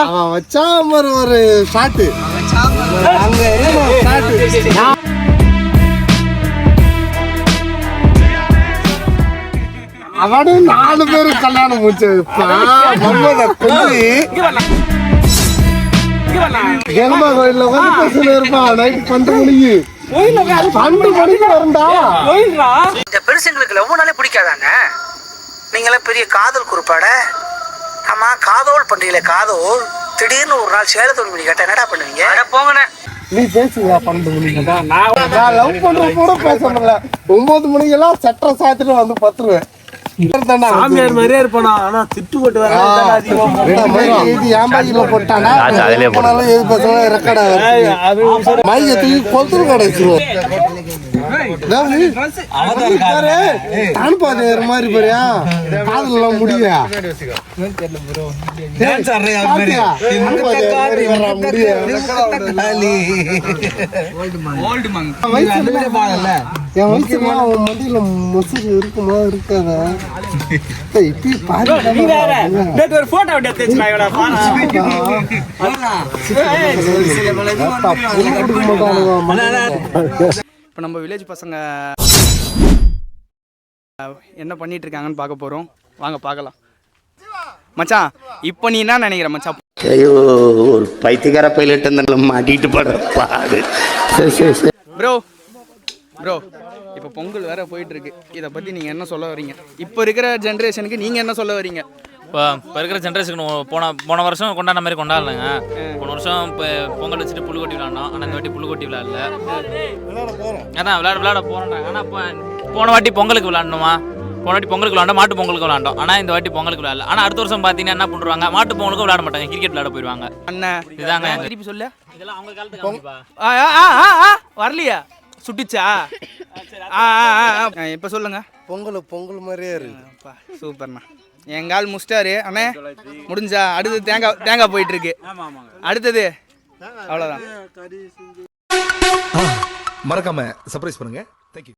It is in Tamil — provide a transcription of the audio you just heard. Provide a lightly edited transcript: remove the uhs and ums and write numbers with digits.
அவன் வச்சா ஒரு ஷாட்டு அங்க அவனும் 4 பேரும் கல்யாணம் முடிச்சு ஜெகமா கோயில்ல வந்து பேசல இருப்பான் நைட் 12 மணிக்கு வரண்டா. இந்த பெருசுங்களுக்கு லவ் நாளே பிடிக்காதாங்க. நீங்களாம் பெரிய காதல் குறிப்பாட. ஆமா காதோல் பண்றீங்களே காதோல். திடீர்னு ஒரு நாள் சேலத்தோடு மணி கேட்டா என்னடா பண்ணுவீங்க? அட போங்கண்ணே. நீ பேசுவியா 12 மணிக்கு? நான் லவ் பண்ற கூட பேச முடியல. 9 மணிக்கெல்லாம் சட்டை சாத்திட்டு வந்து பத்துருவேன். சாமியார் மாதிரியே இருப்பானா, ஆனா திட்டு போட்டு வர போட்டானா மையத்துக்கு கொத்துரு கிடைச்சிருவோம். மாதிரி பாரியா காதல் முடியா என் வயசுல அவன் மண்டியில மொசு இருக்குமா இருக்காதா? இப்போ நம்ம வில்லேஜ் பசங்க என்ன பண்ணிட்டு இருக்காங்கன்னு பார்க்க போறோம். வாங்க பார்க்கலாம். மச்சான் இப்போ நீ என்ன நினைக்கிற மச்சான்? ஐயோ ஒரு பைத்தியக்கார பைலட் இருந்தாலும் மாட்டிட்டு படுறாரு. ப்ரோ ப்ரோ இப்போ பொங்கல் வேற போயிட்டு இருக்கு. இதை பத்தி நீங்க என்ன சொல்ல வரீங்க? இப்போ இருக்கிற ஜென்ரேஷனுக்கு நீங்க என்ன சொல்ல வரீங்க? இப்போ இருக்கிற ஜென்ரேஷனுக்கு போன வருஷம் கொண்டாடின மாதிரி கொண்டாடலைங்க. போன வருஷம் இப்போ பொங்கல் வச்சுட்டு புல்லு கொட்டி விளாண்டோம். ஆனால் இந்த வாட்டி புல்லு கொட்டி விளாடல. அதான் விளாட போகிறோம். ஆனால் போன வாட்டி பொங்கலுக்கு விளாடணுமா? போன வாட்டி பொங்கலுக்கு விளாண்டோம், மாட்டு பொங்கலுக்கு விளாண்டோம். ஆனால் இந்த வாட்டி பொங்கலுக்கு விளாடல. ஆனால் அடுத்த வருஷம் பார்த்தீங்கன்னா என்ன பண்ணுவாங்க, மாட்டு பொங்கலுக்கும் விளாட மாட்டாங்க, கிரிக்கெட் விளாட போயிடுவாங்க. அண்ணன் இதாங்க திருப்பி சொல்ல. இதெல்லாம் அவங்க காலத்துக்கு வரலையா? சுட்டிச்சா? இப்போ சொல்லுங்க. பொங்கல் மாதிரியே இருக்கு. சூப்பர்ண்ணா. எங்கால் முஸ்டாரு அண்ணே முடிஞ்சா. அடுத்தது தேங்காய் போயிட்டு இருக்கு. அடுத்தது அவ்வளோதான். மறக்காம சர்ப்ரைஸ் பண்ணுங்க.